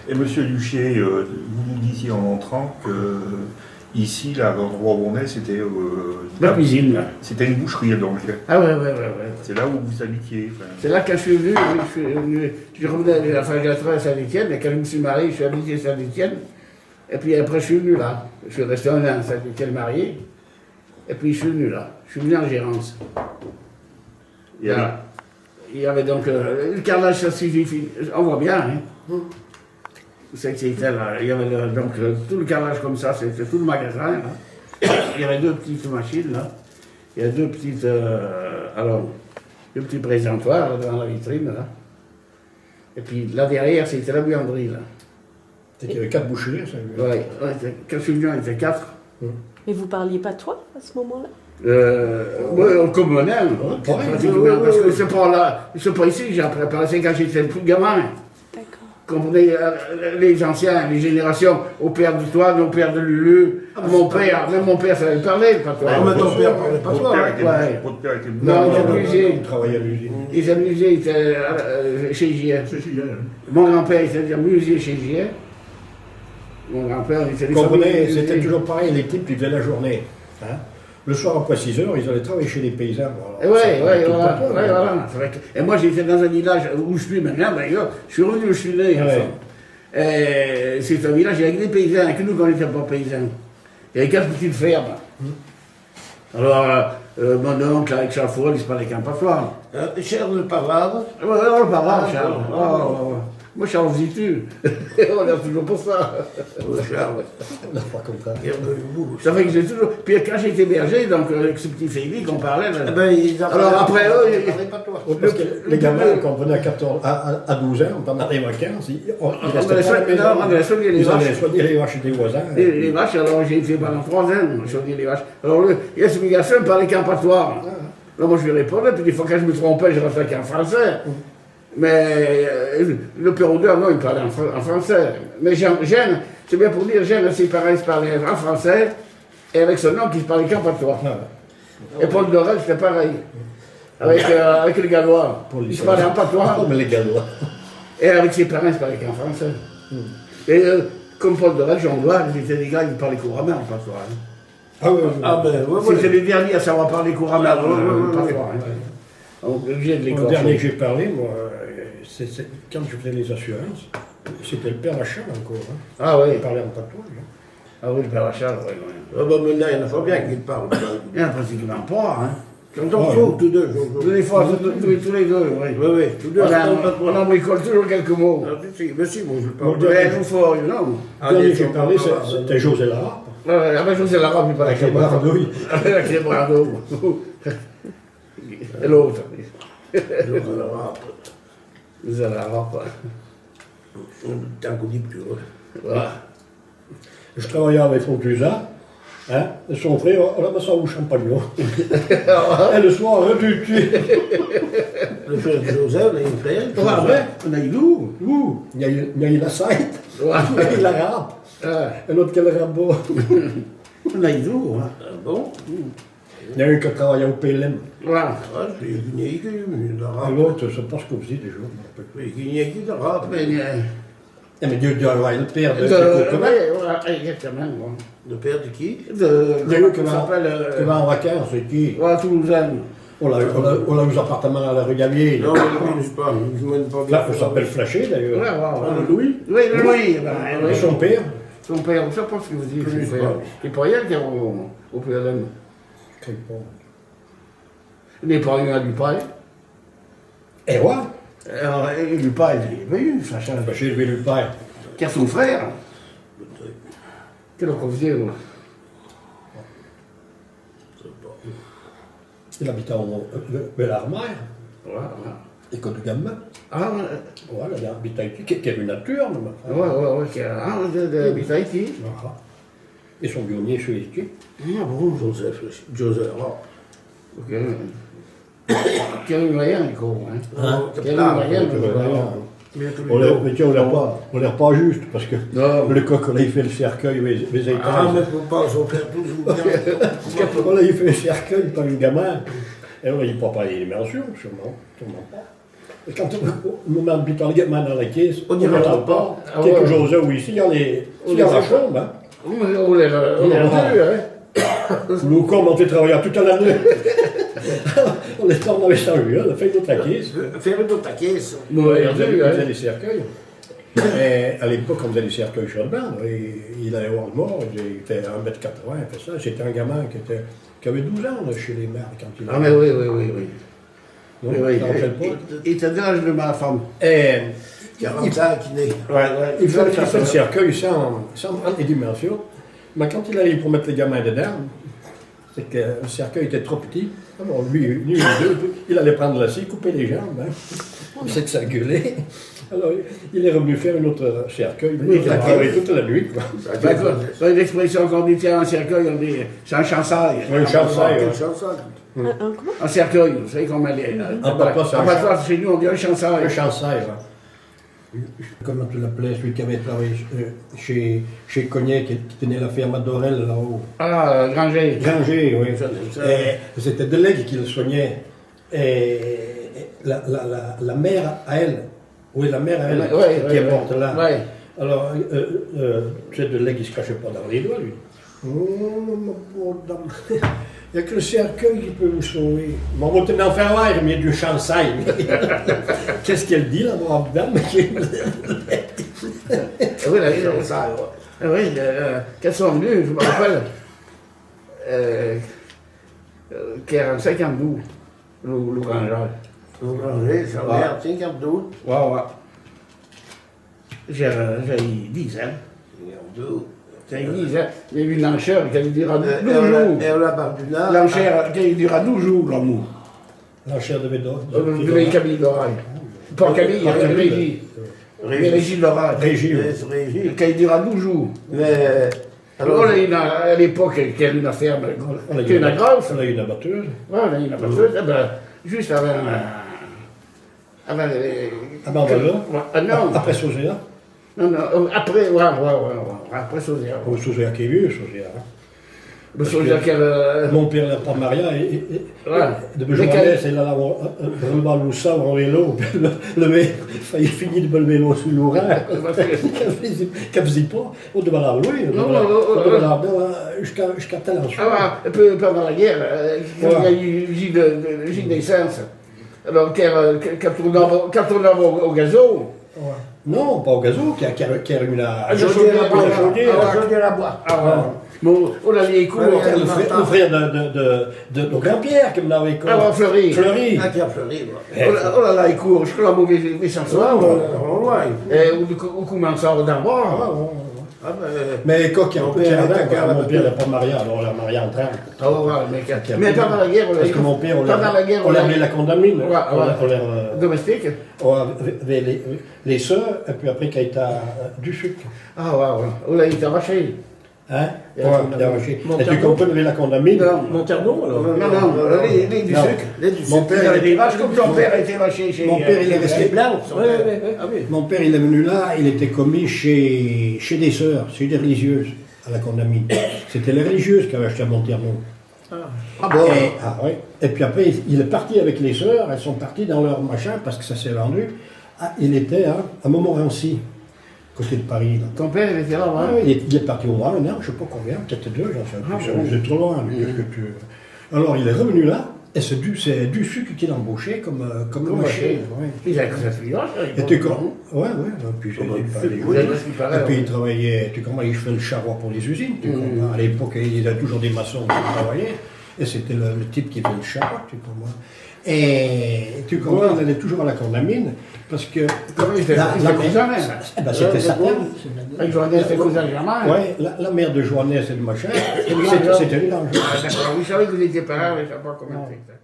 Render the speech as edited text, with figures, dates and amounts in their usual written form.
Et monsieur Duchier, vous nous disiez en entrant que ici, là, l'endroit où on est, c'était. La cuisine, là. C'était une boucherie, donc. Ah ouais. C'est là où vous habitiez. Enfin. C'est là que je suis venu, oui, je revenais de la fin de à Saint-Étienne, et quand je me suis marié, je suis habité à Saint-Étienne. Et puis après, je suis venu là. Je suis resté un an à Saint-Étienne marié. Et puis je suis venu là. Je suis venu en gérance. Et alors, Il y avait donc le carrelage, ça suffit. On voit bien, hein. C'est que c'était là. Il y avait donc tout le carrelage comme ça, c'était tout le magasin. Là. Il y avait deux petites machines là. Il y a deux petites. Deux petits présentoirs là, dans la vitrine là. Et puis là derrière, c'était la buanderie là. Il y avait 4 bouchers, ça. Ouais, quand je suis venu, on était 4. Mais vous parliez pas toi à ce moment-là? Comme on aime, parce que c'est pas là, c'est pas ici que j'ai préparé, c'est quand j'étais le plus gamin. D'accord. Comprenez, les anciens, les générations, au père de toi, au père de Lulu, mon père, même mon père savait parler, le patois. Ah, mais ton père parlait pas toi. votre père était Non, il s'amusait. Il travaillait à l'usine. Il s'amusait, il était chez JR. Mon grand-père, il était musée chez JR. Mon grand-père, il était Comprenez, c'était toujours pareil, les types, ils faisaient la journée. Hein. Le soir, après 6 heures, ils allaient travailler chez les paysans. Voilà. Et moi, j'étais dans un village où je suis maintenant, d'ailleurs. Je suis revenu où je suis né. C'est un village avec des paysans, que nous, quand on n'était pas paysans. Il y avait 4 petites fermes. Alors, mon oncle, avec Charles Fourel, il se parlait qu'un patois. Charles le Parade. On le parle, Charles. Moi, Charles, dis-tu. On est toujours pour ça. Charles. On n'a pas comme ça. Ça fait que j'ai toujours. Puis quand j'étais berger, donc avec ce petit Félix, on parlait. Eh ben, Alors après, eux, ils parlaient pas toi. Parce que les gamins, quand on venait à 12 ans, pendant les vacances, ils restaient pas à la maison. on allait soigner les Ils allaient vaches. soigner les vaches des voisins. Les vaches, alors j'ai fait pendant 3 ans, soigner les vaches. Alors, il y a ce garçon, il parlait qu'en patois. Alors moi, je lui répondais, puis des fois, quand je me trompais, je restais qu'en français. Mais le Pérodeur, non, il parlait en français. Mais Jeanne, c'est bien pour dire, Jeanne, ses parents se parlaient en français, et avec son nom, il se parlait qu'en patois. Et Paul Dorel, c'était pareil. Avec les Gallois. Il se parlait en patois. Comme les Gallois. Et avec ses parents, il se parlait qu'en français. Et comme Paul Dorel, Jean-Dois, ils étaient des gars, ils parlaient couramment en patois. Ah oui, C'était les derniers à savoir parler couramment en patois. Donc, obligé de les Le dernier que j'ai parlé, moi, c'est quand je faisais les assurances, c'était le père Achal encore. Hein. Ah oui. Il parlait en patois. Hein. Ah oui, le père Achal, oui. Ah ben maintenant, il y en a pas bien qui parlent. Il n'y en a pratiquement pas, hein. Quand on trouve tous deux. Tous les fois, tous les deux, oui. Oui, tous deux. On en bricole toujours quelques mots. Mais si, moi je Bon, parle. Mais il faut, non. Le dernier que j'ai parlé, c'était José Lara. Ah ben, José Larabe, il parlait Avec les bardouilles. Avec les bardouilles. Et l'autre. José Larabe. Tant qu'on dit plus. Voilà. Je travaillais avec son cousin, hein, et son frère, on a ça au champagnon. Et le soir, tu. Le frère de Joseph, il y a une frère. Ah ben, on a eu d'où Il y a eu la sainte, il y a eu la râpe, et l'autre qui a le rabot. On a eu d'où, hein. Ah bon? Il y a eu qui travaillait au PLM. Voilà. Ah, j'ai gagné que Et l'arabe. l'autre, je pense qu'on faisait des jours. J'ai gagné que l'arabe. Mais Dieu doit avoir le père de Voilà, exactement. Le père de qui? Il y a eu qui s'appelle va en vacances, c'est qui? voilà, Toulousain. On a eu appartements à la rue Gavier. Non, mais lui, je sais pas. Je ne pas bien. Là, on s'appelle Flaché d'ailleurs. Ouais. Le Louis? Oui, le Louis. Et son père, Son père, je ne sais pas ce que vous dites. Je sais pas. Il n'est pas rien qui est au PLM. je sais pas. Il n'est pas rien à Lupin. Et ouais, Alors, Lupin, il est venu, Sacha. Flaché, je vais lui parler. Qui a son frère. Qu'est-ce qu'on faisait, là? Il habitait au Bellarmère, Voilà. école de gamin. Ah, Voilà, il habitait ici, qui avait une nature. ouais, de Tahiti. Voilà. Et son pionnier, celui ici. Ah bon, Joseph. Joseph. ok. Quel est le moyen, Nico, hein? Quel est le Ah, moyen, On l'air pas juste, parce que Non. le coq, là, il fait le cercueil, les étages. Ah, mais faut pas son père toujours bien. Là, il fait le cercueil par le gamin. Et là, il ne prend pas les dimensions, sûrement pas. Quand on met un butin de main dans la caisse, on n'y rentre rentre pas. Ah Quelque ouais. chose où ici, il y a la chambre. Hein. On les revu, hein. Nous, comme on fait travailler toute la nuit, on avait ça eu, on a fait notre caisse. Faire une autre caisse. On On les faisait revu, hein. des cercueils. Et à l'époque, on faisait des cercueils sur le bain. Il allait voir le mort, il était 1,80 m, il fait ça. C'était un gamin qui avait 12 ans là, chez les mères quand il Ah, mais oui. Non, Oui, ça en fait pas. il était de l'âge de ma femme. Et 40 ans qui naît. il fait le cercueil sans dimensions. Mais quand il allait pour mettre les gamins dedans, c'est que le cercueil était trop petit. Alors lui, il allait prendre la scie, couper les jambes. Hein. C'est ça gueulait. Alors il est revenu faire un autre cercueil. Oui, Il a travaillé toute la nuit. Quoi. D'accord. Dans l'expression qu'on dit, tiens, un cercueil, on dit, c'est un chansaille. Oui, chansaille. Quelle Ouais. chanson. Comment? Un cercueil, vous savez comment elle est. En patois, c'est un patois, chez nous, on dit un chansaille. Un chansaille. Ouais. Comment tu l'appelais, celui qui avait travaillé chez Cognet, qui tenait la ferme à Dorel là-haut. Ah, Granger. Granger, oui. Et c'était Delegue qui le soignait. Et la mère à elle, oui, la mère à elle, qui est morte là. Ouais. Alors, tu sais, Delegue, il se cachait pas dans les doigts, lui. Oh, ma pauvre dame. Il n'y a que le cercueil qui peut vous sauver. Mon beau tenant faire là, il met du chansaille. Qu'est-ce qu'elle dit, la brave dame? Oui, oui, qu'elles sont venues, je me rappelle, qui est en 52, le Granger. Ranger, ça Ah. merde, 52. Ouais. J'ai 10 ans. 52. J'ai 10 ans. Il y a eu une enchère qui durera 12 Et jours. on l'a Barduna. L'enchère qui durera 12 jours, l'amour. L'enchère de Bédor. De Camille d'Orail. Pas Camille, il y a Régie. Mais Régie de l'Orail. Régie, oui. Régie. Qui durera 12 jours. Mais. Alors, on a eu à l'époque, qui a eu une ferme, qui a une grosse. On a eu une abatteuse. Ouais, on a eu une abatteuse, juste avant les... Avant Valor. Ah non, Après Sozéa. non, après, ouais, après Sozéa. Oh, Sozéa qui est vieux, Sozéa. Hein. Le Sozéa qui avait... Mon père, là, par Maria, Ouais. de Bejoanès, il a vraiment l'oussa en vélo. Le mec, il finit de le vélo sur l'ourin. Qu'elle faisait pas. On devait la rouler. On devait la jusqu'à tel âge. Ah, un peu pendant la guerre, quand il y a eu le gîte d'essence. Alors, quand on avait au gazo, Non, pas au gazo, qui a eu la Chaudière à bois. chaudière. Chaudière à bois. bon, on a les cours, Le frère de nos grand-père qui me l'avait école. avant Fleury. Fleury. Ah, qui a fleuri, moi. On a les cours, je crois, mauvais sens. Ouais. Ou comment ça, d'abord. Ah, Mais quand il y a Mon un père peu était mon père n'a pas marié, alors on l'a marié en train. Ah ouais, mais pendant la guerre, Parce que mon père, pendant la guerre, on l'a mis la condamine. Ouais. Domestique. On avait les sœurs, et puis après, qui a été du sucre. Ah ouais. On a été arraché. Hein? Et Ouais, la il a arraché. Mon Et tu tableau. comprends, lever la condamine? Non, Monterdon, alors. non, les du Non. sucre. Les du Mon sucre. père, Les vaches comme ton père a été arraché chez... Mon père, il est resté blanc. Ah oui. Mon père, il est venu là, il était commis chez des sœurs, chez des religieuses, à la condamine. C'était les religieuses qui avaient acheté à Monternon. Ah bon. Et puis après, il est parti avec les sœurs, elles sont parties dans leur machin parce que ça s'est vendu. Ah, il était à Montmorency, côté de Paris. Là. Ton père, il était là, Ah, ouais. il est parti au moins un an, je ne sais pas combien, peut-être 2, j'en sais Ah, plus. bon. C'est trop loin. Qu'est-ce que tu... Alors il est revenu là, et c'est du sucre qu'il a embauché comme machine. Ouais. Il a que ça se vit là, Et tu comprends? Ouais. Puis et puis il travaillait, tu comprends, il faisait le charroi pour les usines. Tu comprends. À l'époque, il y avait toujours des maçons qui travaillaient. Et c'était le type qui faisait le charroi, tu comprends. Et tu comprends, il allait toujours à la condamine, parce que C'était cousin, c'était sa terre. avec Joannès, c'était cousin germain. Ouais, la mère de Joannès et de machin, c'était une D'accord, vous savez que vous étiez pas là, mais je ne sais pas comment c'est ça.